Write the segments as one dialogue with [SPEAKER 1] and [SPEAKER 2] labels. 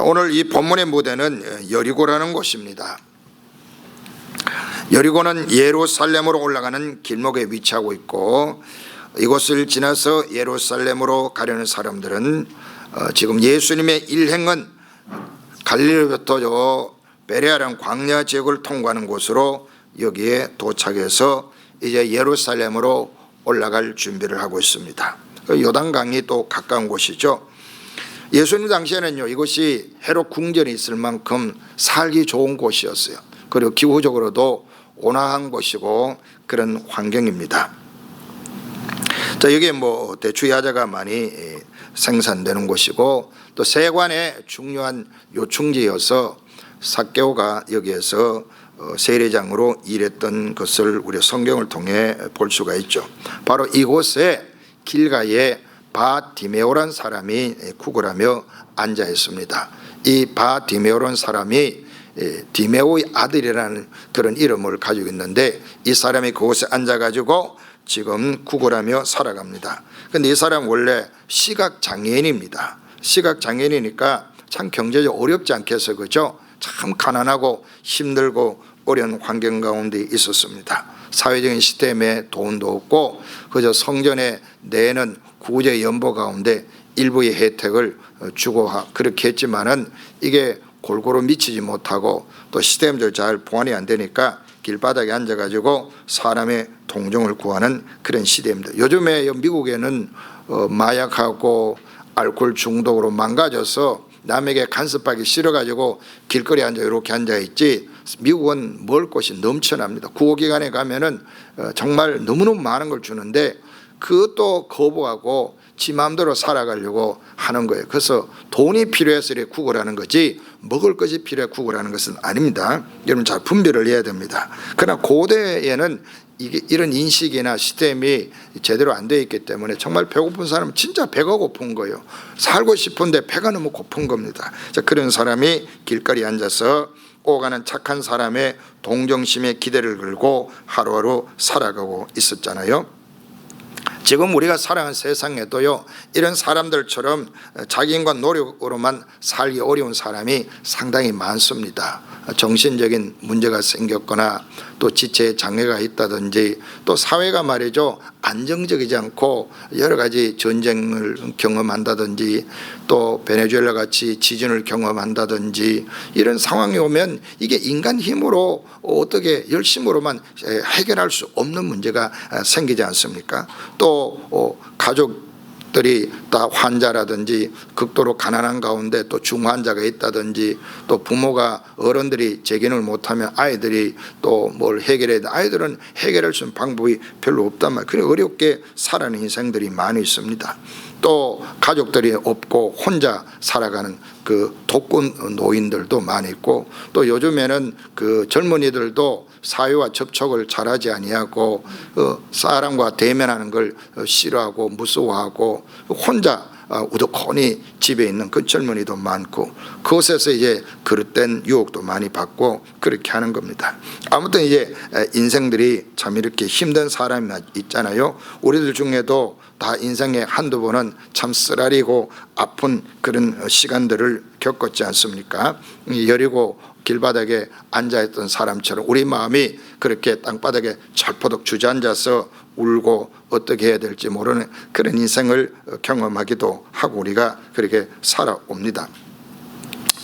[SPEAKER 1] 자, 오늘 이 본문의 무대는 여리고라는 곳입니다. 여리고는 예루살렘으로 올라가는 길목에 위치하고 있고, 이곳을 지나서 예루살렘으로 가려는 사람들은 지금 예수님의 일행은 갈릴리로부터 베레아라는 광야 지역을 통과하는 곳으로 여기에 도착해서 이제 예루살렘으로 올라갈 준비를 하고 있습니다. 요단강이 또 가까운 곳이죠. 예수님 당시에는요, 이곳이 헤롯 궁전이 있을 만큼 살기 좋은 곳이었어요. 그리고 기후적으로도 온화한 곳이고 그런 환경입니다. 자, 여기에 대추야자가 많이 생산되는 곳이고, 또 세관의 중요한 요충지여서 삭개오가 여기에서 세례장으로 일했던 것을 우리 성경을 통해 볼 수가 있죠. 바로 이곳에 길가에 바디메오란 사람이 구걸하며 앉아 있습니다. 이 바디메오란 사람이 디메오의 아들이라는 그런 이름을 가지고 있는데, 이 사람이 그곳에 앉아가지고 지금 구걸하며 살아갑니다. 그런데 이 사람은 원래 시각장애인입니다. 시각장애인이니까 참 경제적으로 어렵지 않겠어요, 그죠? 참 가난하고 힘들고 어려운 환경 가운데 있었습니다. 사회적인 시스템에 돈도 없고 그저 성전에 내는 구제 연보 가운데 일부의 혜택을 주고 그렇게 했지만은 이게 골고루 미치지 못하고 또 시스템들 잘 보완이 안 되니까 길바닥에 앉아가지고 사람의 동정을 구하는 그런 시대입니다. 요즘에 미국에는 마약하고 알코올 중독으로 망가져서 남에게 간섭하기 싫어가지고 길거리에 앉아 이렇게 앉아있지, 미국은 먹을 것이 넘쳐납니다. 구호기관에 가면은 정말 너무너무 많은 걸 주는데 그것도 거부하고 지 마음대로 살아가려고 하는 거예요. 그래서 돈이 필요해서 이렇게 구걸하는 거지 먹을 것이 필요해 구걸하는 것은 아닙니다. 여러분 잘 분별을 해야 됩니다. 그러나 고대에는 이런 인식이나 시스템이 제대로 안 되어 있기 때문에 정말 배고픈 사람은 진짜 배가 고픈 거예요. 살고 싶은데 배가 너무 고픈 겁니다. 자, 그런 사람이 길거리에 앉아서 오가는 착한 사람의 동정심에 기대를 걸고 하루하루 살아가고 있었잖아요. 지금 우리가 살아가는 세상에도요, 이런 사람들처럼 자기 인간 노력으로만 살기 어려운 사람이 상당히 많습니다. 정신적인 문제가 생겼거나 또 지체에 장애가 있다든지, 또 사회가 말이죠, 안정적이지 않고 여러 가지 전쟁을 경험한다든지, 또 베네수엘라 같이 지진을 경험한다든지, 이런 상황이 오면 이게 인간 힘으로 어떻게 열심으로만 해결할 수 없는 문제가 생기지 않습니까? 또 가족들이 다 환자라든지 극도로 가난한 가운데 또 중환자가 있다든지, 또 부모가 어른들이 재견을 못하면 아이들이 또 뭘 해결해야 돼. 아이들은 해결할 수 있는 방법이 별로 없단 말이에요. 그래 어렵게 살아가는 인생들이 많이 있습니다. 또 가족들이 없고 혼자 살아가는 그 독거 노인들도 많이 있고, 또 요즘에는 그 젊은이들도 사회와 접촉을 잘하지 아니하고 사람과 대면하는 걸 싫어하고 무서워하고 혼자 우두커니 집에 있는 그 젊은이도 많고, 그것에서 이제 그릇된 유혹도 많이 받고 그렇게 하는 겁니다. 아무튼 이제 인생들이 참 이렇게 힘든 사람이 있잖아요. 우리들 중에도 다 인생에 한두 번은 참 쓰라리고 아픈 그런 시간들을 겪었지 않습니까? 여리고 길바닥에 앉아있던 사람처럼 우리 마음이 그렇게 땅바닥에 철퍼덕 주저앉아서 울고 어떻게 해야 될지 모르는 그런 인생을 경험하기도 하고 우리가 그렇게 살아옵니다.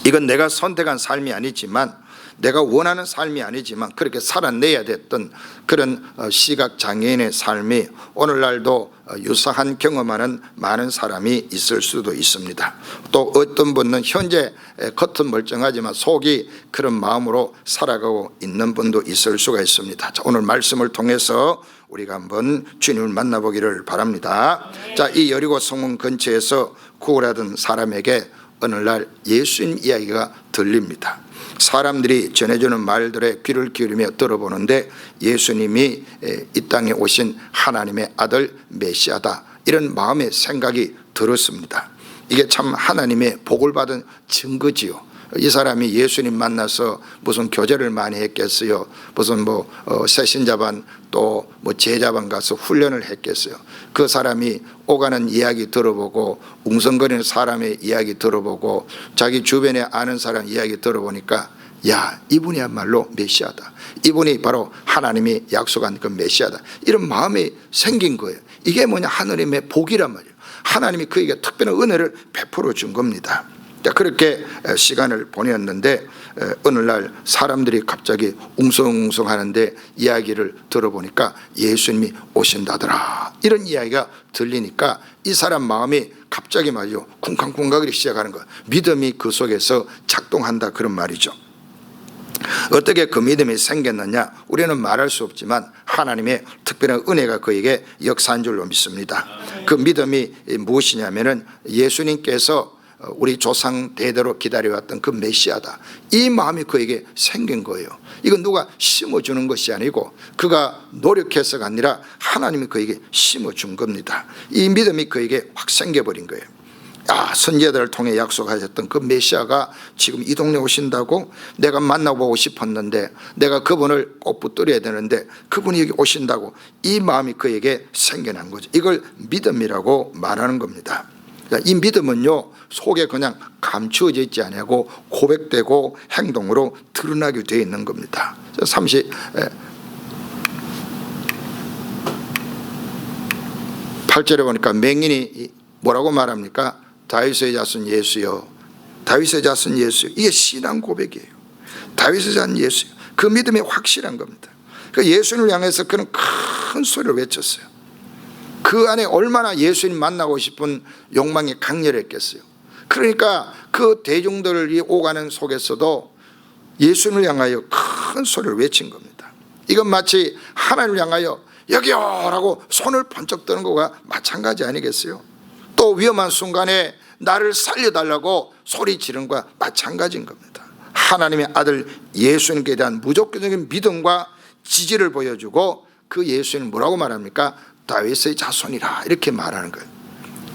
[SPEAKER 1] 이건 내가 선택한 삶이 아니지만, 내가 원하는 삶이 아니지만 그렇게 살아내야 됐던 그런 시각장애인의 삶이 오늘날도 유사한 경험하는 많은 사람이 있을 수도 있습니다. 또 어떤 분은 현재 겉은 멀쩡하지만 속이 그런 마음으로 살아가고 있는 분도 있을 수가 있습니다. 자, 오늘 말씀을 통해서 우리가 한번 주님을 만나보기를 바랍니다. 자, 이 여리고 성문 근처에서 구걸하던 사람에게 어느 날 예수님 이야기가 들립니다. 사람들이 전해주는 말들에 귀를 기울이며 들어보는데 예수님이 이 땅에 오신 하나님의 아들 메시아다, 이런 마음의 생각이 들었습니다. 이게 참 하나님의 복을 받은 증거지요. 이 사람이 예수님 만나서 무슨 교제를 많이 했겠어요? 무슨 새신자반 또 제자반 가서 훈련을 했겠어요? 그 사람이 오가는 이야기 들어보고 웅성거리는 사람의 이야기 들어보고 자기 주변에 아는 사람 이야기 들어보니까 야, 이분이야말로 메시아다. 이분이 바로 하나님이 약속한 그 메시아다. 이런 마음이 생긴 거예요. 이게 뭐냐? 하나님의 복이란 말이에요. 하나님이 그에게 특별한 은혜를 베풀어 준 겁니다. 그렇게 시간을 보냈는데 어느 날 사람들이 갑자기 웅성웅성 하는데 이야기를 들어보니까 예수님이 오신다더라, 이런 이야기가 들리니까 이 사람 마음이 갑자기 말이죠, 쿵쾅쿵쾅거리기 시작하는 거예요. 믿음이 그 속에서 작동한다, 그런 말이죠. 어떻게 그 믿음이 생겼느냐? 우리는 말할 수 없지만 하나님의 특별한 은혜가 그에게 역사한 줄로 믿습니다. 그 믿음이 무엇이냐면은 예수님께서 우리 조상 대대로 기다려왔던 그 메시아다, 이 마음이 그에게 생긴 거예요. 이건 누가 심어주는 것이 아니고 그가 노력해서가 아니라 하나님이 그에게 심어준 겁니다. 이 믿음이 그에게 확 생겨버린 거예요. 선지자들을 통해 약속하셨던 그 메시아가 지금 이 동네에 오신다고? 내가 만나보고 싶었는데 내가 그분을 꼭 붙들어야 되는데 그분이 여기 오신다고, 이 마음이 그에게 생겨난 거죠. 이걸 믿음이라고 말하는 겁니다. 이 믿음은요, 속에 그냥 감추어져 있지 아니하고 고백되고 행동으로 드러나게 되어 있는 겁니다. 38절에 보니까 맹인이 뭐라고 말합니까? 다윗의 자손 예수여, 다윗의 자손 예수여. 이게 신앙 고백이에요. 다윗의 자손 예수여. 그 믿음이 확실한 겁니다. 예수님을 향해서 그런 큰 소리를 외쳤어요. 그 안에 얼마나 예수님 만나고 싶은 욕망이 강렬했겠어요. 그러니까 그 대중들이 오가는 속에서도 예수님을 향하여 큰 소리를 외친 겁니다. 이건 마치 하나님을 향하여 여기요 라고 손을 번쩍 드는 것과 마찬가지 아니겠어요? 또 위험한 순간에 나를 살려달라고 소리 지르는 것과 마찬가지인 겁니다. 하나님의 아들 예수님께 대한 무조건적인 믿음과 지지를 보여주고 그 예수님 뭐라고 말합니까? 다윗의 자손이라, 이렇게 말하는 거예요.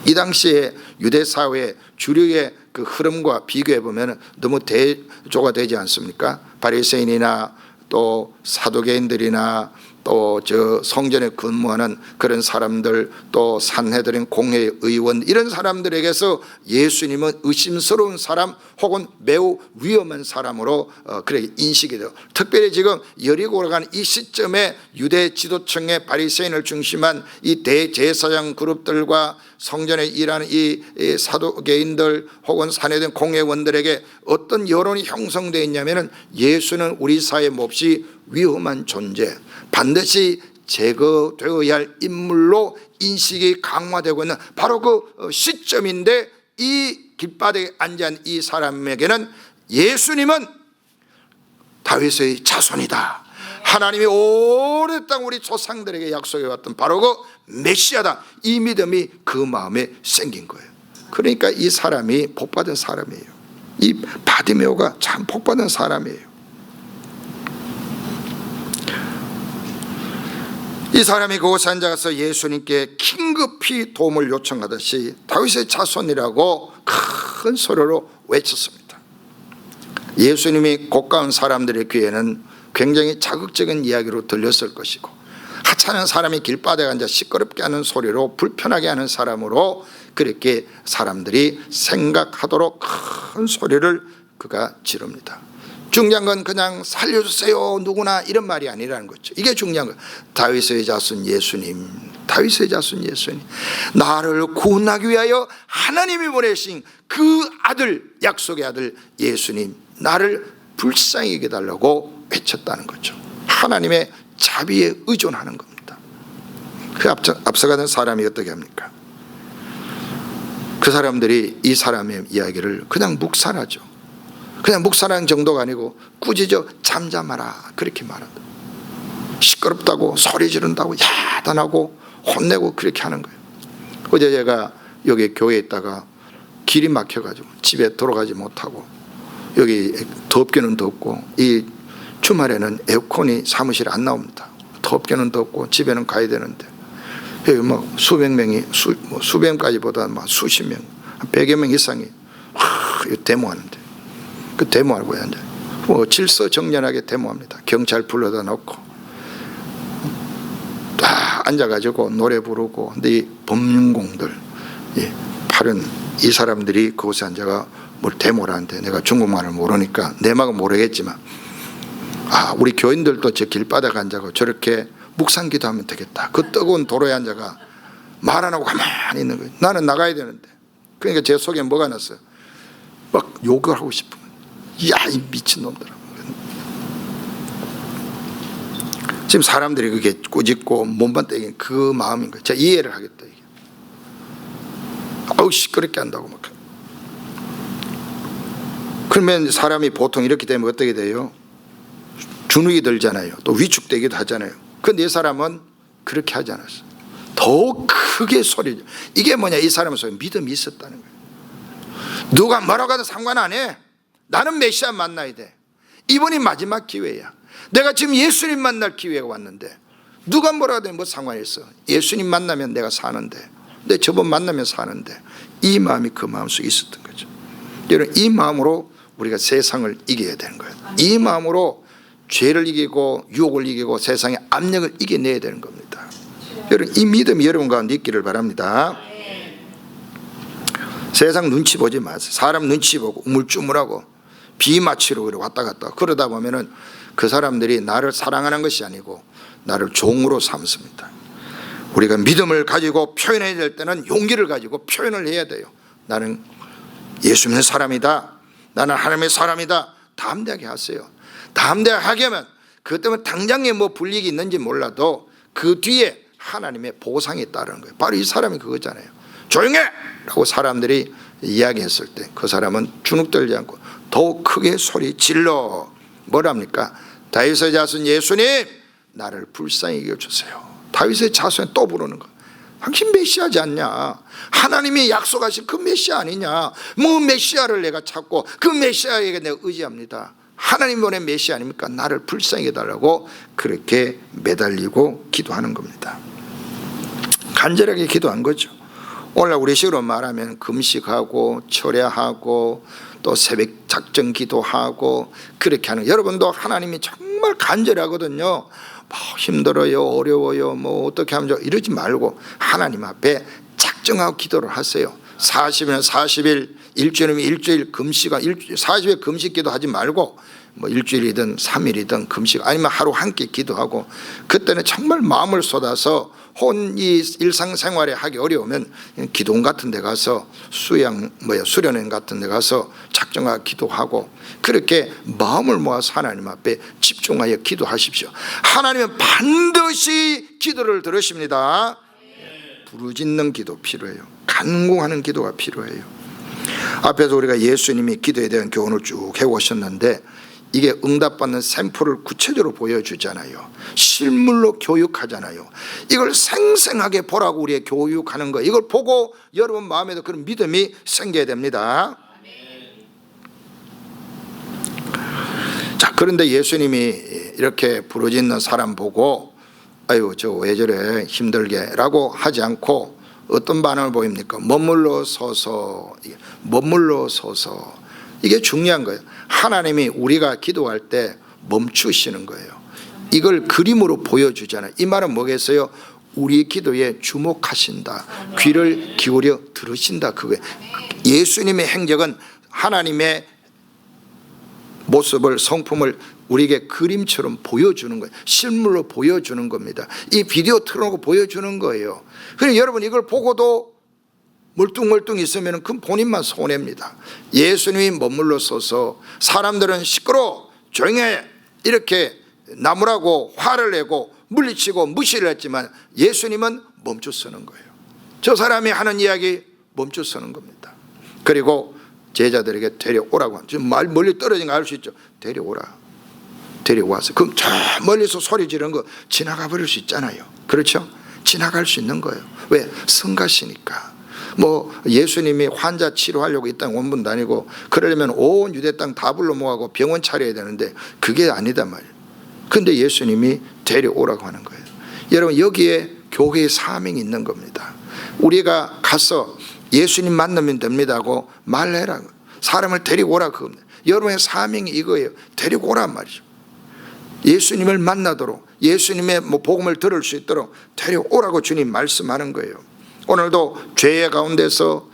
[SPEAKER 1] 이 당시에 유대 사회의 주류의 그 흐름과 비교해 보면 너무 대조가 되지 않습니까? 바리새인이나 또 사두개인들이나 또 성전에 근무하는 그런 사람들, 또 산헤드린 공회 의원, 이런 사람들에게서 예수님은 의심스러운 사람 혹은 매우 위험한 사람으로 그렇게 인식이 돼요. 특별히 지금 여리고로 가는 이 시점에 유대 지도층의 바리새인을 중심한 이 대제사장 그룹들과 성전에 일하는 이 사두개인들 혹은 산헤드린 공회원들에게 어떤 여론이 형성되어 있냐면은 예수는 우리 사회에 몹시 위험한 존재, 반드시 제거되어야 할 인물로 인식이 강화되고 있는 바로 그 시점인데, 이 길바닥에 앉은 이 사람에게는 예수님은 다윗의 자손이다, 하나님이 오랫동안 우리 조상들에게 약속해왔던 바로 그 메시아다, 이 믿음이 그 마음에 생긴 거예요. 그러니까 이 사람이 복받은 사람이에요. 이 바디메오가 참 복받은 사람이에요. 이 사람이 그곳에 앉아서 예수님께 긴급히 도움을 요청하듯이 다윗의 자손이라고 큰 소리로 외쳤습니다. 예수님이 고가운 사람들의 귀에는 굉장히 자극적인 이야기로 들렸을 것이고, 하찮은 사람이 길바닥에 앉아 시끄럽게 하는 소리로 불편하게 하는 사람으로 그렇게 사람들이 생각하도록 큰 소리를 그가 지릅니다. 중요한 건 그냥 살려주세요 누구나 이런 말이 아니라는 거죠. 이게 중요한 거예요. 다윗의 자손 예수님, 다윗의 자손 예수님, 나를 구원하기 위하여 하나님이 보내신 그 아들, 약속의 아들 예수님, 나를 불쌍히 여겨달라고 외쳤다는 거죠. 하나님의 자비에 의존하는 겁니다. 그 앞서가는 사람이 어떻게 합니까? 그 사람들이 이 사람의 이야기를 그냥 묵살하죠. 그냥 묵살하는 정도가 아니고 꾸짖어 잠잠하라, 그렇게 말한다. 시끄럽다고 소리 지른다고 야단하고 혼내고 그렇게 하는 거예요. 어제 제가 여기 교회에 있다가 길이 막혀가지고 집에 돌아가지 못하고, 여기 덥기는 덥고 이 주말에는 에어컨이 사무실에 안 나옵니다. 덥기는 덥고 집에는 가야 되는데 여기 막 수백 명이 수백 명까지보다 막 수십 명, 100여 명 이상이 데모하는데 그 데모하고 이제 뭐 질서 정연하게 데모합니다. 경찰 불러다 놓고 다 앉아가지고 노래 부르고. 근데 이 법륜공들, 팔은 이 사람들이 그곳에 앉아가 뭘 데모를 하는데, 내가 중국말을 모르니까 내막은 모르겠지만, 우리 교인들도 저 길바닥에 앉아가 저렇게 묵상기도 하면 되겠다. 그 뜨거운 도로에 앉아가 말 안 하고 가만히 있는 거예요. 나는 나가야 되는데. 그러니까 제 속에 뭐가 났어요? 막 욕을 하고 싶은 거예요. 야, 이 미친놈들아. 지금 사람들이 그게 꾸짖고 몸만 때리는 그 마음인 거예요. 제가 이해를 하겠다. 이게. 아우, 시끄럽게 한다고 막. 그러면 사람이 보통 이렇게 되면 어떻게 돼요? 주눅이 들잖아요. 또 위축되기도 하잖아요. 그런데 이 사람은 그렇게 하지 않았어. 더 크게 소리죠. 이게 뭐냐? 이 사람은 소리 믿음이 있었다는 거예요. 누가 뭐라고 하든 상관 안 해. 나는 메시아 만나야 돼. 이번이 마지막 기회야. 내가 지금 예수님 만날 기회가 왔는데 누가 뭐라 하든 뭐 상관이 있어. 예수님 만나면 내가 사는데, 내 저번 만나면 사는데. 이 마음이 그 마음속에 있었던 거죠. 여러분, 이 마음으로 우리가 세상을 이겨야 되는 거예요. 이 마음으로 죄를 이기고 유혹을 이기고 세상의 압력을 이겨내야 되는 겁니다. 여러분, 이 믿음이 여러분 가운데 있기를 바랍니다. 세상 눈치 보지 마세요. 사람 눈치 보고 우물쭈물하고 비맞추러 왔다 갔다 그러다 보면은 그 사람들이 나를 사랑하는 것이 아니고 나를 종으로 삼습니다. 우리가 믿음을 가지고 표현해야 될 때는 용기를 가지고 표현을 해야 돼요. 나는 예수 믿는 사람이다. 나는 하나님의 사람이다. 담대하게 하세요. 담대하게 하면 그것 때문에 당장에 뭐 불이익이 있는지 몰라도 그 뒤에 하나님의 보상이 따르는 거예요. 바로 이 사람이 그거잖아요. 조용해! 라고 사람들이 이야기했을 때 그 사람은 주눅들지 않고 더욱 크게 소리 질러. 뭐랍니까? 다윗의 자손 예수님, 나를 불쌍히 여겨주세요. 다윗의 자손에 또 부르는 거예요. 당신 메시아지 않냐? 하나님이 약속하신 그 메시아 아니냐? 뭐 메시아를 내가 찾고 그 메시아에게 내가 의지합니다. 하나님 보낸 메시아 아닙니까? 나를 불쌍히 해달라고 그렇게 매달리고 기도하는 겁니다. 간절하게 기도한 거죠. 오늘 우리 식으로 말하면 금식하고 철야하고 또 새벽 작정 기도하고 그렇게 하는, 여러분도 하나님이 정말 간절하거든요. 뭐 힘들어요, 어려워요, 뭐 어떻게 하면 좋아, 이러지 말고 하나님 앞에 작정하고 기도를 하세요. 40일은 40일, 일주일이면 일주일 금식아, 40일 금식 기도하지 말고 뭐 일주일이든 3일이든 금식, 아니면 하루 한 끼 기도하고, 그때는 정말 마음을 쏟아서 이 일상생활에 하기 어려우면 기도원 같은 데 가서 수련회 같은 데 가서 작정하고 기도하고, 그렇게 마음을 모아서 하나님 앞에 집중하여 기도하십시오. 하나님은 반드시 기도를 들으십니다. 부르짖는 기도 필요해요. 간구하는 기도가 필요해요. 앞에서 우리가 예수님이 기도에 대한 교훈을 쭉 해오셨는데 이게 응답받는 샘플을 구체적으로 보여주잖아요. 실물로 교육하잖아요. 이걸 생생하게 보라고 우리의 교육하는 거, 이걸 보고 여러분 마음에도 그런 믿음이 생겨야 됩니다. 자, 그런데 예수님이 이렇게 부르짖는 사람 보고 아유 저 왜 저래 힘들게 라고 하지 않고 어떤 반응을 보입니까? 머물러 서서. 이게 중요한 거예요. 하나님이 우리가 기도할 때 멈추시는 거예요. 이걸 그림으로 보여주잖아요. 이 말은 뭐겠어요? 우리 기도에 주목하신다. 귀를 기울여 들으신다. 그거예요. 예수님의 행적은 하나님의 모습을, 성품을 우리에게 그림처럼 보여주는 거예요. 실물로 보여주는 겁니다. 이 비디오 틀어놓고 보여주는 거예요. 그래서 여러분 이걸 보고도 멀뚱멀뚱 있으면 그건 본인만 손해입니다. 예수님이 머물러 서서 사람들은 시끄러워 조용해 이렇게 나무라고 화를 내고 물리치고 무시를 했지만 예수님은 멈춰 서는 거예요. 저 사람이 하는 이야기 멈춰 서는 겁니다. 그리고 제자들에게 데려오라고 하죠. 말 멀리 떨어진 거 알 수 있죠. 데려와서 그럼 저 멀리서 소리 지르는 거 지나가 버릴 수 있잖아요. 그렇죠? 지나갈 수 있는 거예요. 왜? 성가시니까. 뭐 예수님이 환자 치료하려고 이 땅 온 분도 아니고 그러려면 온 유대 땅 다 불러 모아고 병원 차려야 되는데 그게 아니단 말이에요. 근데 예수님이 데려오라고 하는 거예요. 여러분 여기에 교회의 사명이 있는 겁니다. 우리가 가서 예수님 만나면 됩니다 하고 말해라. 사람을 데리고 오라 그겁니다. 여러분의 사명이 이거예요. 데리고 오란 말이죠. 예수님을 만나도록, 예수님의 복음을 들을 수 있도록 데려오라고 주님 말씀하는 거예요. 오늘도 죄의 가운데서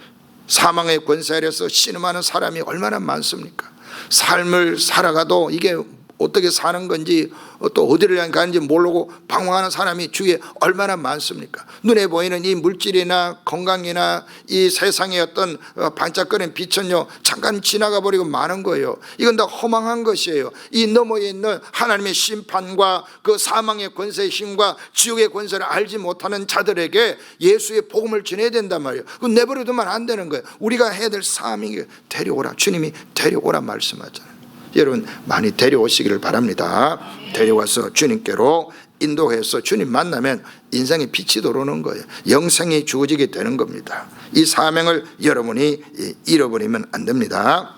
[SPEAKER 1] 사망의 권세 아래서 신음하는 사람이 얼마나 많습니까? 삶을 살아가도 이게 어떻게 사는 건지 또 어디를 향해 가는지 모르고 방황하는 사람이 주위에 얼마나 많습니까? 눈에 보이는 이 물질이나 건강이나 이 세상의 어떤 반짝거리는 빛은요 잠깐 지나가 버리고 마는 거예요. 이건 다 허망한 것이에요. 이 너머에 있는 하나님의 심판과 그 사망의 권세의 힘과 지옥의 권세를 알지 못하는 자들에게 예수의 복음을 전해야 된단 말이에요. 그건 내버려두면 안 되는 거예요. 우리가 해야 될 사명이 데려오라. 주님이 데려오라 말씀하잖아요. 여러분 많이 데려오시기를 바랍니다. 데려와서 주님께로 인도해서 주님 만나면 인생의 빛이 들어오는 거예요. 영생이 주어지게 되는 겁니다. 이 사명을 여러분이 잃어버리면 안 됩니다.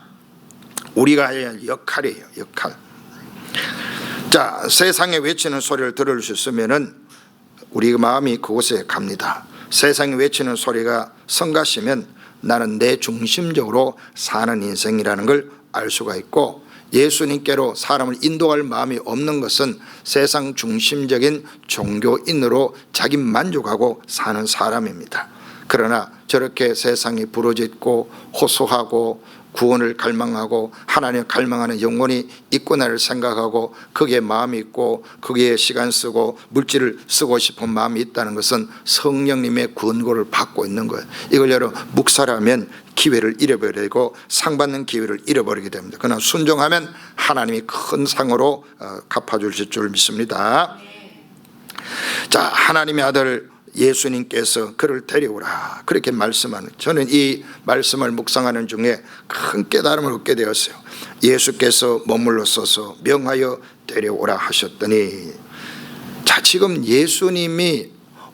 [SPEAKER 1] 우리가 해야 할 역할이에요. 역할. 자, 세상에 외치는 소리를 들을 수 있으면은 우리 마음이 그곳에 갑니다. 세상에 외치는 소리가 성가시면 나는 내 중심적으로 사는 인생이라는 걸 알 수가 있고, 예수님께로 사람을 인도할 마음이 없는 것은 세상 중심적인 종교인으로 자기 만족하고 사는 사람입니다. 그러나 저렇게 세상이 부르짖고 호소하고 구원을 갈망하고 하나님을 갈망하는 영혼이 있구나를 생각하고 거기에 마음이 있고 거기에 시간 쓰고 물질을 쓰고 싶은 마음이 있다는 것은 성령님의 권고를 받고 있는 거예요. 이걸 여러분 묵살하면 기회를 잃어버리고 상 받는 기회를 잃어버리게 됩니다. 그러나 순종하면 하나님이 큰 상으로 갚아주실 줄 믿습니다. 자, 하나님의 아들 예수님께서 그를 데려오라 그렇게 말씀하는, 저는 이 말씀을 묵상하는 중에 큰 깨달음을 얻게 되었어요. 예수께서 머물러 서서 명하여 데려오라 하셨더니, 자, 지금 예수님이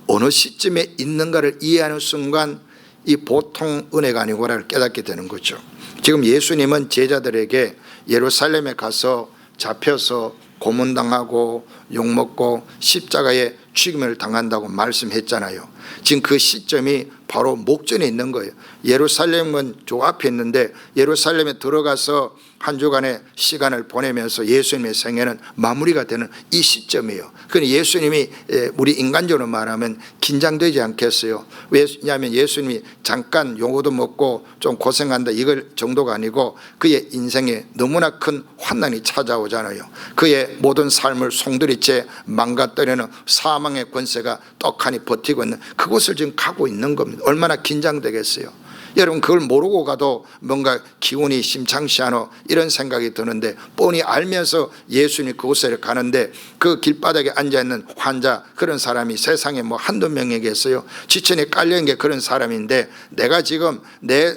[SPEAKER 1] 어느 시점에 있는가를 이해하는 순간 이 보통 은혜가 아니구나를 깨닫게 되는 거죠. 지금 예수님은 제자들에게 예루살렘에 가서 잡혀서 고문당하고 욕먹고 십자가에 죽임을 당한다고 말씀했잖아요. 지금 그 시점이 바로 목전에 있는 거예요. 예루살렘은 저 앞에 있는데 예루살렘에 들어가서 한 주간의 시간을 보내면서 예수님의 생애는 마무리가 되는 이 시점이에요. 그러니 예수님이 우리 인간적으로 말하면 긴장되지 않겠어요? 왜냐하면 예수님이 잠깐 용어도 먹고 좀 고생한다 이걸 정도가 아니고 그의 인생에 너무나 큰 환난이 찾아오잖아요. 그의 모든 삶을 송두리째 망가뜨리는 사망의 권세가 떡하니 버티고 있는 그곳을 지금 가고 있는 겁니다. 얼마나 긴장되겠어요? 여러분 그걸 모르고 가도 뭔가 기운이 심상치 않아 이런 생각이 드는데, 뻔히 알면서 예수님이 그곳에 가는데 그 길바닥에 앉아있는 환자, 그런 사람이 세상에 뭐 한두 명이겠어요? 지천에 깔려있는 게 그런 사람인데 내가 지금 내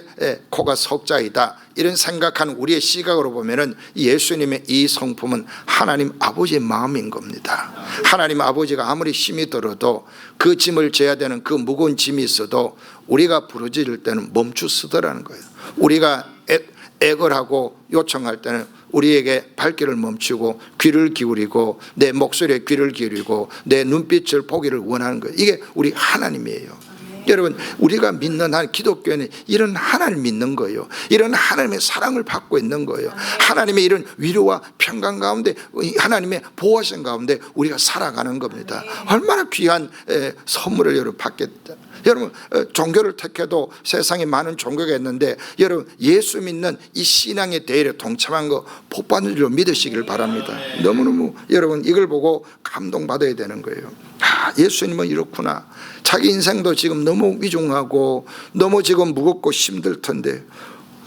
[SPEAKER 1] 코가 석자이다 이런 생각하는 우리의 시각으로 보면은 예수님의 이 성품은 하나님 아버지의 마음인 겁니다. 하나님 아버지가 아무리 힘이 들어도 그 짐을 져야 되는 그 무거운 짐이 있어도 우리가 부르짖을 때는 멈추시더라는 거예요. 우리가 애걸하고 요청할 때는 우리에게 발길을 멈추고 귀를 기울이고 내 목소리에 귀를 기울이고 내 눈빛을 보기를 원하는 거예요. 이게 우리 하나님이에요. 여러분 우리가 믿는 한 기독교는 이런 하나님을 믿는 거예요. 이런 하나님의 사랑을 받고 있는 거예요. 하나님의 이런 위로와 평강 가운데, 하나님의 보호하신 가운데 우리가 살아가는 겁니다. 얼마나 귀한 선물을 여러분 받겠다. 여러분 종교를 택해도 세상에 많은 종교가 있는데 여러분 예수 믿는 이 신앙의 대회에 동참한 거 복 받는 줄로 믿으시길 바랍니다. 너무너무 여러분 이걸 보고 감동받아야 되는 거예요. 아, 예수님은 이렇구나. 자기 인생도 지금 너무 위중하고 너무 지금 무겁고 힘들 텐데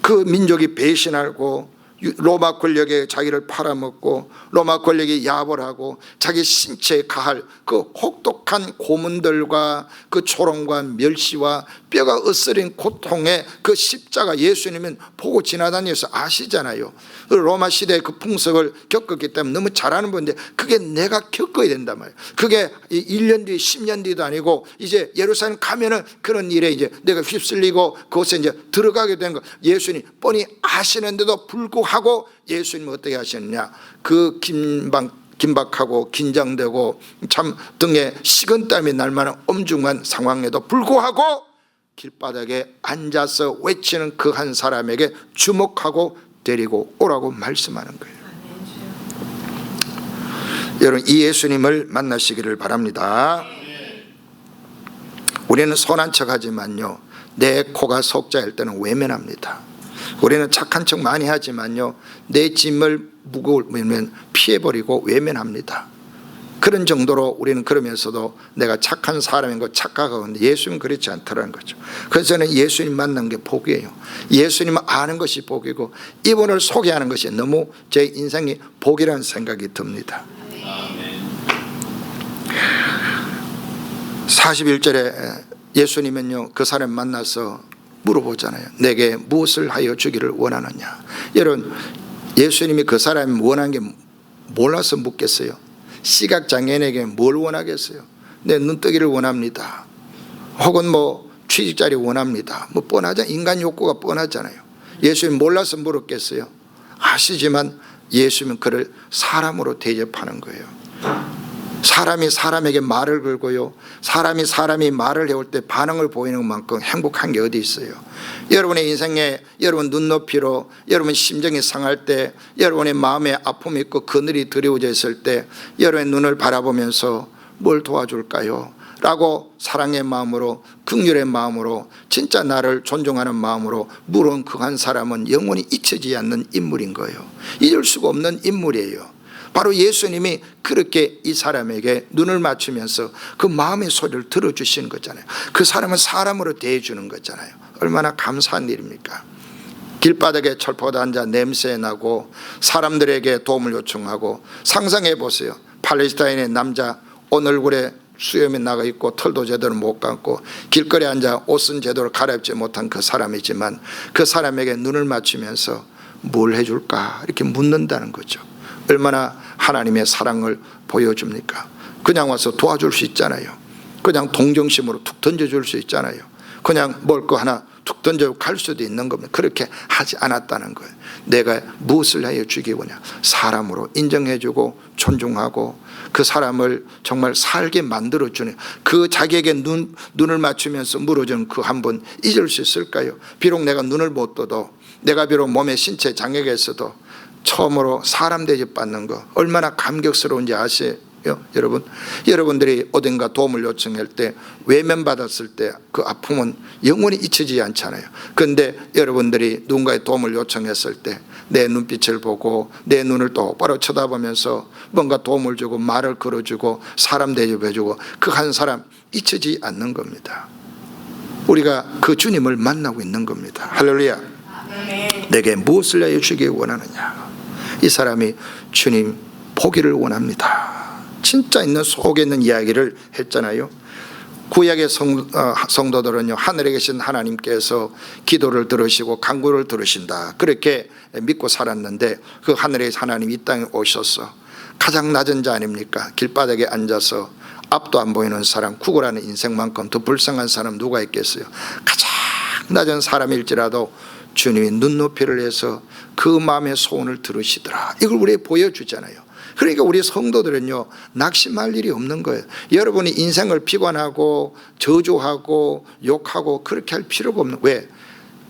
[SPEAKER 1] 그 민족이 배신하고 로마 권력에 자기를 팔아먹고 로마 권력이 야벌하고 자기 신체에 가할 그 혹독한 고문들과 그 조롱과 멸시와 뼈가 ը스린 고통의 그 십자가 예수님은 보고 지나다니면서 아시잖아요. 로마 시대의 그 풍속을 겪었기 때문에 너무 잘 아는 분인데 그게 내가 겪어야 된단 말이에요. 그게 1년 뒤 10년 뒤도 아니고 이제 예루살렘 가면은 그런 일에 이제 내가 휩쓸리고 그곳에 이제 들어가게 되는 거 예수님 뻔히 아시는데도 불구하고 예수님은 어떻게 하셨느냐, 그 긴박하고 긴장되고 참 등에 식은땀이 날 만한 엄중한 상황에도 불구하고 길바닥에 앉아서 외치는 그 한 사람에게 주목하고 데리고 오라고 말씀하는 거예요. 여러분, 이 예수님을 만나시기를 바랍니다. 우리는 선한 척하지만요, 내 코가 석자일 때는 외면합니다. 우리는 착한 척 많이 하지만요, 내 짐을 무거우면 피해버리고 외면합니다. 그런 정도로 우리는 그러면서도 내가 착한 사람인 거 착각하는데 예수님은 그렇지 않다는 거죠. 그래서 저는 예수님 만난 게 복이에요. 예수님을 아는 것이 복이고 이분을 소개하는 것이 너무 제 인생이 복이라는 생각이 듭니다. 41절에 예수님은요, 그 사람 만나서 물어보잖아요. 내게 무엇을 하여 주기를 원하느냐. 여러분, 예수님이 그 사람이 원하는 게 몰라서 묻겠어요? 시각장애인에게 뭘 원하겠어요? 내 눈뜨기를 원합니다. 혹은 뭐 취직자리 원합니다. 뭐 뻔하잖아요. 인간 욕구가 뻔하잖아요. 예수님 몰라서 물었겠어요? 아시지만 예수님은 그를 사람으로 대접하는 거예요. 사람이 사람에게 말을 걸고요, 사람이 말을 해올 때 반응을 보이는 만큼 행복한 게 어디 있어요? 여러분의 인생에 여러분 눈높이로 여러분 심정이 상할 때, 여러분의 마음에 아픔이 있고 그늘이 드리워져 있을 때 여러분의 눈을 바라보면서 뭘 도와줄까요? 라고 사랑의 마음으로, 긍휼의 마음으로, 진짜 나를 존중하는 마음으로 물은 그 한 사람은 영원히 잊혀지지 않는 인물인 거예요. 잊을 수가 없는 인물이에요. 바로 예수님이 그렇게 이 사람에게 눈을 맞추면서 그 마음의 소리를 들어주시는 거잖아요. 그 사람은 사람으로 대해주는 거잖아요. 얼마나 감사한 일입니까? 길바닥에 철포가 앉아 냄새 나고 사람들에게 도움을 요청하고, 상상해 보세요. 팔레스타인의 남자, 옷 얼굴에 수염이 나가 있고 털도 제대로 못 감고 길거리에 앉아 옷은 제대로 갈아입지 못한 그 사람이지만 그 사람에게 눈을 맞추면서 뭘 해줄까 이렇게 묻는다는 거죠. 얼마나 하나님의 사랑을 보여줍니까? 그냥 와서 도와줄 수 있잖아요. 그냥 동정심으로 툭 던져줄 수 있잖아요. 그냥 뭘 거 하나 툭 던져 갈 수도 있는 겁니다. 그렇게 하지 않았다는 거예요. 내가 무엇을 하여 주기 원하냐? 사람으로 인정해주고 존중하고 그 사람을 정말 살게 만들어주는, 그 자기에게 눈을 맞추면서 물어주는 그 한 분 잊을 수 있을까요? 비록 내가 눈을 못 떠도, 내가 비록 몸에 신체 장애가 있어도 처음으로 사람 대접받는 거 얼마나 감격스러운지 아세요? 여러분, 여러분들이 어딘가 도움을 요청할 때 외면받았을 때 그 아픔은 영원히 잊히지 않잖아요. 그런데 여러분들이 누군가의 도움을 요청했을 때 내 눈빛을 보고 내 눈을 똑바로 쳐다보면서 뭔가 도움을 주고 말을 걸어주고 사람 대접해주고 그 한 사람 잊히지 않는 겁니다. 우리가 그 주님을 만나고 있는 겁니다. 할렐루야. 내게 무엇을 하여 주기 원하느냐? 이 사람이 주님 보기를 원합니다. 진짜 있는 속에 있는 이야기를 했잖아요. 구약의 성도들은요, 하늘에 계신 하나님께서 기도를 들으시고 간구를 들으신다 그렇게 믿고 살았는데, 그 하늘에 하나님 이 땅에 오셔서 가장 낮은 자 아닙니까? 길바닥에 앉아서 앞도 안 보이는 사람, 구걸하는 인생만큼 더 불쌍한 사람 누가 있겠어요? 가장 낮은 사람일지라도 주님이 눈높이를 해서 그 마음의 소원을 들으시더라. 이걸 우리에게 보여주잖아요. 그러니까 우리 성도들은요, 낙심할 일이 없는 거예요. 여러분이 인생을 비관하고 저주하고 욕하고 그렇게 할 필요가 없는, 왜?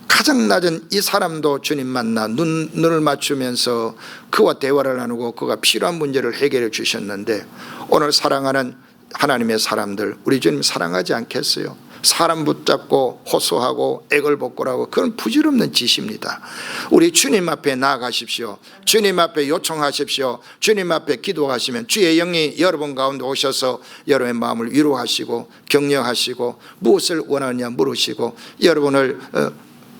[SPEAKER 1] 가장 낮은 이 사람도 주님 만나 눈을 맞추면서 그와 대화를 나누고 그가 필요한 문제를 해결해 주셨는데, 오늘 사랑하는 하나님의 사람들, 우리 주님 사랑하지 않겠어요? 사람 붙잡고 호소하고 애걸복걸하고 그건 부질없는 짓입니다. 우리 주님 앞에 나아가십시오. 주님 앞에 요청하십시오. 주님 앞에 기도하시면 주의 영이 여러분 가운데 오셔서 여러분의 마음을 위로하시고 격려하시고 무엇을 원하느냐 물으시고 여러분을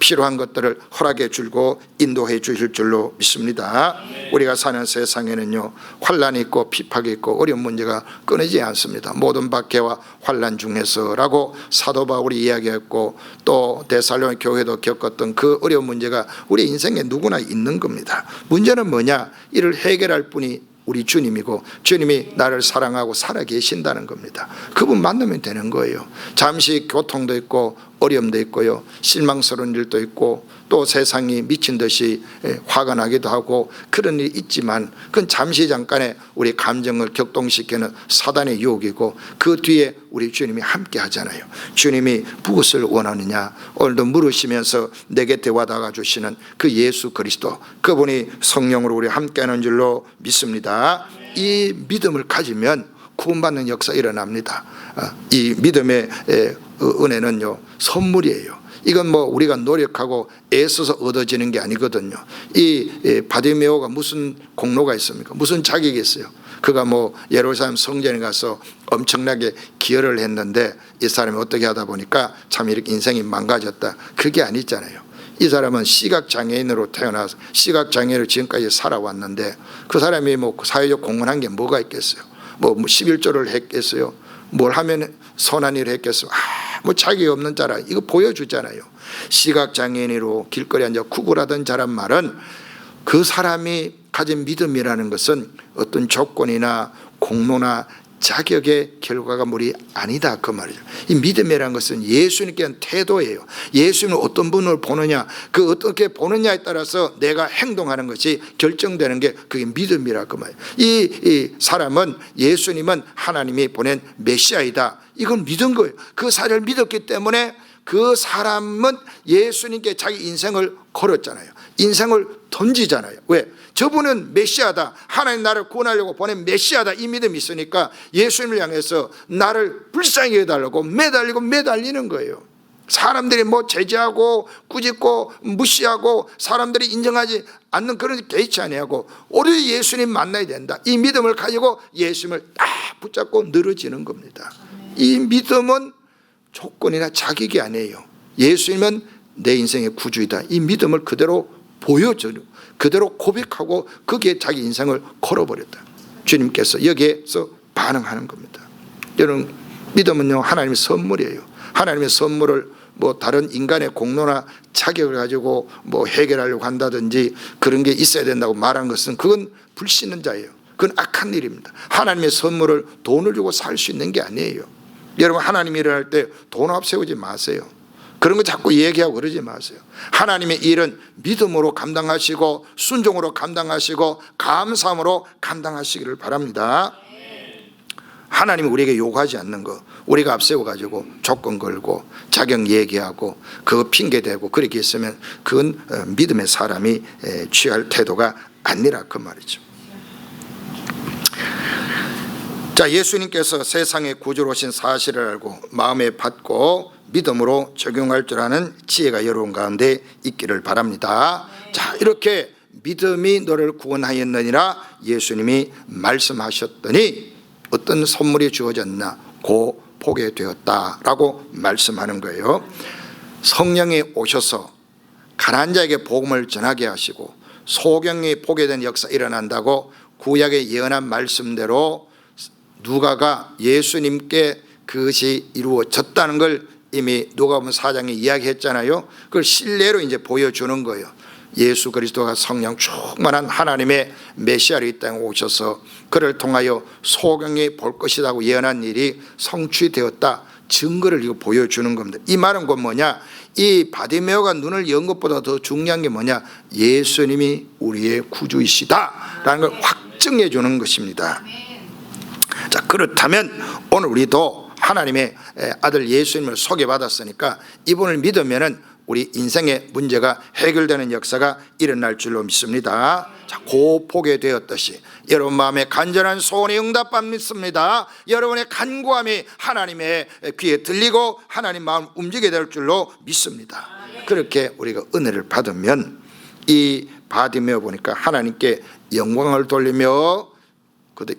[SPEAKER 1] 필요한 것들을 허락해 주고 인도해 주실 줄로 믿습니다. 우리가 사는 세상에는요, 환란이 있고 핍박이 있고 어려운 문제가 끊이지 않습니다. 모든 박해와 환란 중에서라고 사도 바울이 이야기했고, 또 데살로니가 교회도 겪었던 그 어려운 문제가 우리 인생에 누구나 있는 겁니다. 문제는 뭐냐? 이를 해결할 분이 우리 주님이고 주님이 나를 사랑하고 살아계신다는 겁니다. 그분 만나면 되는 거예요. 잠시 고통도 있고 어려움도 있고요, 실망스러운 일도 있고, 또 세상이 미친 듯이 화가 나기도 하고 그런 일이 있지만 그건 잠시 잠깐의 우리 감정을 격동시키는 사단의 유혹이고, 그 뒤에 우리 주님이 함께 하잖아요. 주님이 무엇을 원하느냐 오늘도 물으시면서 내 곁에 와닿아 주시는 그 예수 그리스도, 그분이 성령으로 우리 함께 하는 줄로 믿습니다. 이 믿음을 가지면 구원받는 역사 일어납니다. 이 믿음의 은혜는요, 선물이에요. 이건 뭐 우리가 노력하고 애써서 얻어지는 게 아니거든요. 이 바디메오가 무슨 공로가 있습니까? 무슨 자격이 있어요? 그가 뭐 예루살렘 성전에 가서 엄청나게 기여를 했는데 이 사람이 어떻게 하다 보니까 참 이렇게 인생이 망가졌다, 그게 아니잖아요. 이 사람은 시각장애인으로 태어나서 시각장애인으로 지금까지 살아왔는데 그 사람이 뭐 사회적 공헌한 게 뭐가 있겠어요? 뭐 11조를 했겠어요? 뭘 하면 선한 일을 했겠어요? 뭐 자격이 없는 자라, 이거 보여주잖아요. 시각장애인으로 길거리에 앉아 구걸하던 자란 말은 그 사람이 가진 믿음이라는 것은 어떤 조건이나 공로나 자격의 결과물이 아니다, 그 말이죠. 이 믿음이라는 것은 예수님께 대한 태도예요. 예수님은 어떤 분을 보느냐, 그 어떻게 보느냐에 따라서 내가 행동하는 것이 결정되는 게 그게 믿음이라, 그 말이에요. 이 사람은, 예수님은 하나님이 보낸 메시아이다, 이건 믿은 거예요. 그 사실을 믿었기 때문에 그 사람은 예수님께 자기 인생을 걸었잖아요. 인생을 던지잖아요. 왜? 저분은 메시아다, 하나님 나를 구원하려고 보낸 메시아다, 이 믿음이 있으니까 예수님을 향해서 나를 불쌍히 해달라고 매달리는 거예요. 사람들이 뭐 제지하고 꾸짖고 무시하고 사람들이 인정하지 않는 그런 개의치 아니하고 오히려 예수님 만나야 된다, 이 믿음을 가지고 예수님을 딱 붙잡고 늘어지는 겁니다. 이 믿음은 조건이나 자격이 아니에요. 예수님은 내 인생의 구주이다, 이 믿음을 그대로 보여주는, 그대로 고백하고 거기에 자기 인생을 걸어버렸다. 주님께서 여기에서 반응하는 겁니다. 여러분, 믿음은요, 하나님의 선물이에요. 하나님의 선물을 뭐 다른 인간의 공로나 자격을 가지고 뭐 해결하려고 한다든지 그런 게 있어야 된다고 말하는 것은 그건 불신는 자예요. 그건 악한 일입니다. 하나님의 선물을 돈을 주고 살 수 있는 게 아니에요. 여러분, 하나님 일을 할 때 돈 앞세우지 마세요. 그런 거 자꾸 얘기하고 그러지 마세요. 하나님의 일은 믿음으로 감당하시고 순종으로 감당하시고 감사함으로 감당하시기를 바랍니다. 하나님이 우리에게 요구하지 않는 거 우리가 앞세워가지고 조건 걸고 자격 얘기하고 그거 핑계대고 그렇게 있으면 그건 믿음의 사람이 취할 태도가 아니라, 그 말이죠. 자, 예수님께서 세상의 구주로 오신 사실을 알고 마음에 받고 믿음으로 적용할 줄 아는 지혜가 여러분 가운데 있기를 바랍니다. 자, 이렇게 믿음이 너를 구원하였느니라 예수님이 말씀하셨더니 어떤 선물이 주어졌나? 고 보게 되었다라고 말씀하는 거예요. 성령이 오셔서 가난한 자에게 복음을 전하게 하시고 소경이 보게 된 역사 일어난다고 구약의 예언한 말씀대로 누가가 예수님께 그것이 이루어졌다는 걸 이미 누가복음 4장에 이야기했잖아요. 그걸 실례로 이제 보여주는 거예요. 예수 그리스도가 성령 충만한 하나님의 메시아로 이 땅에 오셔서 그를 통하여 소경이 볼 것이라고 예언한 일이 성취되었다, 증거를 이거 보여주는 겁니다. 이 말은 곧 뭐냐? 이 바디메오가 눈을 연 것보다 더 중요한 게 뭐냐? 예수님이 우리의 구주이시다라는 걸 확증해 주는 것입니다. 자, 그렇다면 오늘 우리도 하나님의 아들 예수님을 소개받았으니까 이분을 믿으면은 우리 인생의 문제가 해결되는 역사가 일어날 줄로 믿습니다. 자, 고 보게 되었듯이 여러분 마음에 간절한 소원이 응답받 믿습니다. 여러분의 간구함이 하나님의 귀에 들리고 하나님 마음 움직이게 될 줄로 믿습니다. 그렇게 우리가 은혜를 받으면 이 바디메오 보니까 하나님께 영광을 돌리며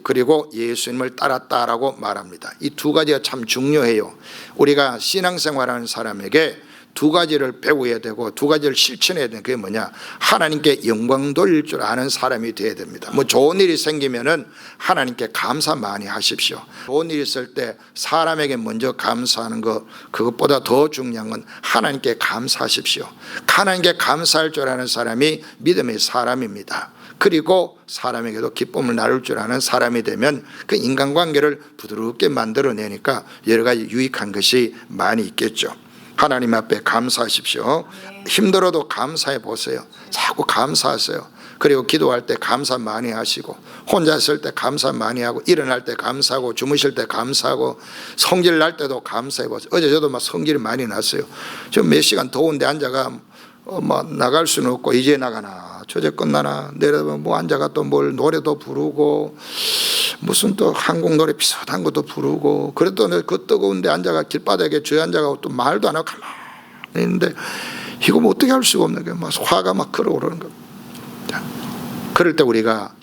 [SPEAKER 1] 그리고 예수님을 따랐다라고 말합니다. 이 두 가지가 참 중요해요. 우리가 신앙생활하는 사람에게 두 가지를 배워야 되고 두 가지를 실천해야 되는 게 뭐냐? 하나님께 영광 돌릴 줄 아는 사람이 되어야 됩니다. 뭐 좋은 일이 생기면은 하나님께 감사 많이 하십시오. 좋은 일이 있을 때 사람에게 먼저 감사하는 것, 그것보다 더 중요한 건 하나님께 감사하십시오. 하나님께 감사할 줄 아는 사람이 믿음의 사람입니다. 그리고 사람에게도 기쁨을 나눌 줄 아는 사람이 되면 그 인간관계를 부드럽게 만들어내니까 여러 가지 유익한 것이 많이 있겠죠. 하나님 앞에 감사하십시오. 힘들어도 감사해 보세요. 자꾸 감사하세요. 그리고 기도할 때 감사 많이 하시고, 혼자 있을 때 감사 많이 하고, 일어날 때 감사하고, 주무실 때 감사하고, 성질 날 때도 감사해 보세요. 어제 저도 막 성질이 많이 났어요. 좀 몇 시간 더운데 앉아가 나갈 수는 없고, 이제 나가나 저제 끝나나 내려다보면 뭐 앉아가 또 뭘 노래도 부르고 무슨 또 한국 노래 비슷한 것도 부르고, 그래도 그 뜨거운데 앉아가 길바닥에 주에 앉아가 또 말도 안 하고 가만히 있는데 이거 뭐 어떻게 할 수가 없는 거예요. 막 화가 막 끌어오르는 거예요. 그럴 때 우리가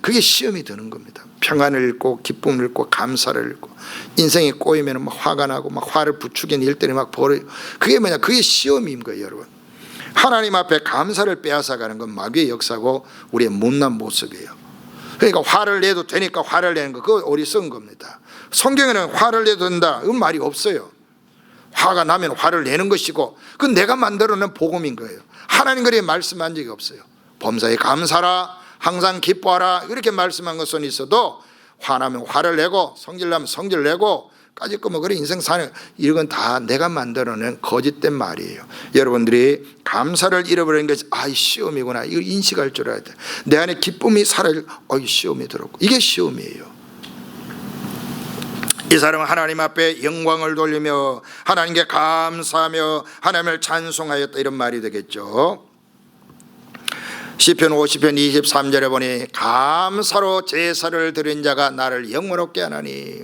[SPEAKER 1] 그게 시험이 드는 겁니다. 평안을 잃고 기쁨을 잃고 감사를 잃고, 인생이 꼬이면 막 화가 나고 막 화를 부추긴 일들이 막 벌어요. 그게 뭐냐, 그게 시험인 거예요. 여러분, 하나님 앞에 감사를 빼앗아가는 건 마귀의 역사고 우리의 못난 모습이에요. 그러니까 화를 내도 되니까 화를 내는 거, 그거 어리석은 겁니다. 성경에는 화를 내도 된다 이건 말이 없어요. 화가 나면 화를 내는 것이고, 그건 내가 만들어낸 복음인 거예요. 하나님 그렇게 말씀한 적이 없어요. 범사에 감사라, 항상 기뻐하라, 이렇게 말씀한 것은 있어도 화나면 화를 내고 성질나면 성질 내고 까짓 거 뭐 그래 인생 사는, 이건 다 내가 만들어낸 거짓된 말이에요. 여러분들이 감사를 잃어버리는 것이 시험이구나, 이걸 인식할 줄 알아야 돼. 내 안에 기쁨이 사라질, 시험이 들었고, 이게 시험이에요. 이 사람은 하나님 앞에 영광을 돌리며 하나님께 감사하며 하나님을 찬송하였다, 이런 말이 되겠죠. 시편 50편 23절에 보니 감사로 제사를 드린 자가 나를 영원롭게 하나니.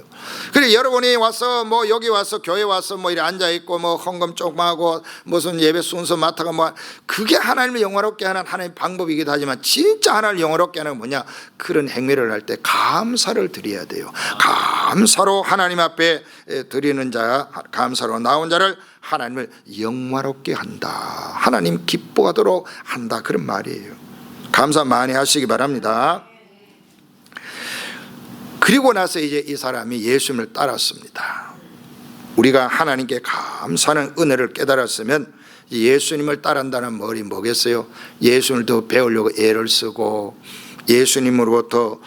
[SPEAKER 1] 그래, 여러분이 와서 여기 와서 교회 와서 이렇게 앉아 있고 헌금 조금 하고 무슨 예배 순서 맡아가 그게 하나님을 영원롭게 하는 하나님의 방법이기도 하지만, 진짜 하나님을 영원롭게 하는 건 뭐냐, 그런 행위를 할 때 감사를 드려야 돼요. 감사로 하나님 앞에 드리는 자, 감사로 나온 자를 하나님을 영화롭게 한다, 하나님 기뻐하도록 한다, 그런 말이에요. 감사 많이 하시기 바랍니다. 그리고 나서 이제 이 사람이 예수님을 따랐습니다. 우리가 하나님께 감사하는 은혜를 깨달았으면 예수님을 따른다는 말이 뭐겠어요? 예수님을 더 배우려고 애를 쓰고, 예수님으로부터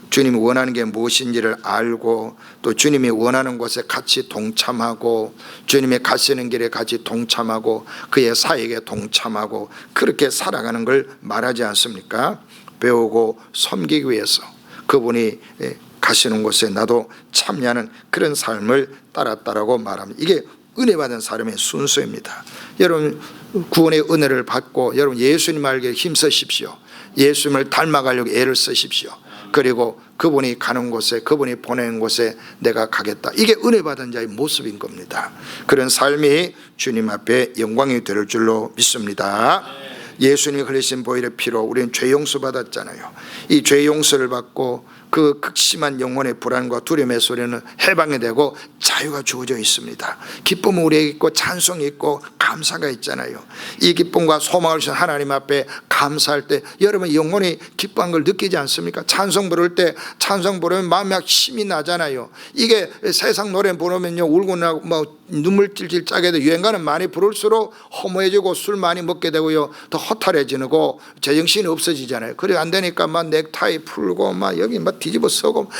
[SPEAKER 1] 주님이 원하는 게 무엇인지를 알고, 또 주님이 원하는 곳에 같이 동참하고, 주님이 가시는 길에 같이 동참하고, 그의 사역에 동참하고, 그렇게 살아가는 걸 말하지 않습니까? 배우고 섬기기 위해서 그분이 가시는 곳에 나도 참여하는 그런 삶을 따랐다라고 말합니다. 이게 은혜 받은 사람의 순서입니다. 여러분, 구원의 은혜를 받고 여러분 예수님 알기에 힘쓰십시오. 예수님을 닮아가려고 애를 쓰십시오. 그리고 그분이 가는 곳에, 그분이 보내는 곳에 내가 가겠다, 이게 은혜 받은 자의 모습인 겁니다. 그런 삶이 주님 앞에 영광이 될 줄로 믿습니다. 예수님이 흘리신 보혈의 피로 우리는 죄 용서 받았잖아요. 이 죄 용서를 받고 그 극심한 영혼의 불안과 두려움의 소리는 해방이 되고 자유가 주어져 있습니다. 기쁨은 우리에게 있고 찬송이 있고 감사가 있잖아요. 이 기쁨과 소망을 주신 하나님 앞에 감사할 때 여러분 영혼이 기뻐한 걸 느끼지 않습니까? 찬송 부를 때 찬송 부르면 마음이 막 힘이 나잖아요. 이게 세상 노래 부르면요 울고 나고 눈물 찔찔 짜게 돼. 유행가는 많이 부를수록 허무해지고 술 많이 먹게 되고요, 더 허탈해지고 제정신이 없어지잖아요. 그래 안 되니까 막 넥타이 풀고 막 여기 막 뒤집어 쓰고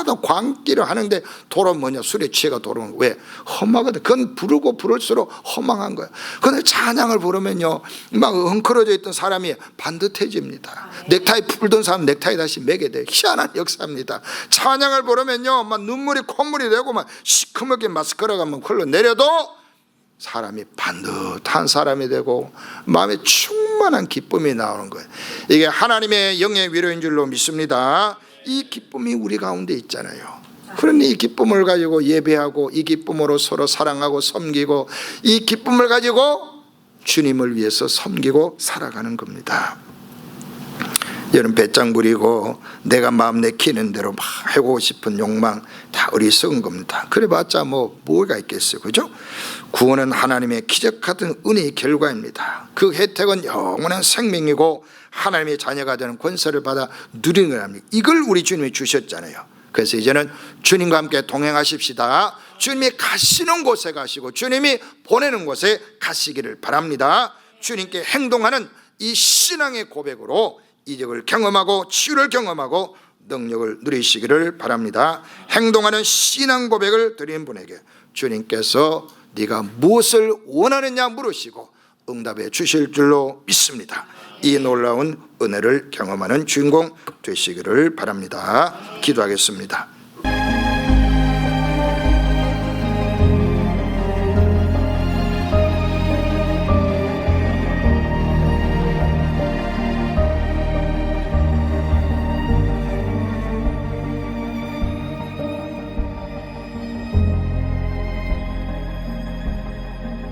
[SPEAKER 1] 너 광기를 하는데 도로 뭐냐, 술에 취해가 도로는 왜 허망하거든. 그건 부르고 부를수록 허망한 거야. 그런데 찬양을 부르면요 막 엉클어져 있던 사람이 반듯해집니다. 넥타이 풀던 사람 넥타이 다시 매게 돼. 희한한 역사입니다. 찬양을 부르면요 막 눈물이 콧물이 되고 막 시커멓게 마스크라가 막 흘러내려도 사람이 반듯한 사람이 되고 마음에 충만한 기쁨이 나오는 거예요. 이게 하나님의 영의 위로인 줄로 믿습니다. 이 기쁨이 우리 가운데 있잖아요. 그러니 이 기쁨을 가지고 예배하고, 이 기쁨으로 서로 사랑하고 섬기고, 이 기쁨을 가지고 주님을 위해서 섬기고 살아가는 겁니다. 여러분, 배짱 부리고 내가 마음 내키는 대로 막 하고 싶은 욕망 다 어리석은 겁니다. 그래봤자 뭐가 있겠어요, 그죠? 구원은 하나님의 기적 같은 은혜의 결과입니다. 그 혜택은 영원한 생명이고 하나님의 자녀가 되는 권세를 받아 누리는 겁니다. 이걸 우리 주님이 주셨잖아요. 그래서 이제는 주님과 함께 동행하십시다. 주님이 가시는 곳에 가시고 주님이 보내는 곳에 가시기를 바랍니다. 주님께 행동하는 이 신앙의 고백으로 이적을 경험하고 치유를 경험하고 능력을 누리시기를 바랍니다. 행동하는 신앙 고백을 드리는 분에게 주님께서 네가 무엇을 원하느냐 물으시고 응답해 주실 줄로 믿습니다. 이 놀라운 은혜를 경험하는 주인공 되시기를 바랍니다. 기도하겠습니다.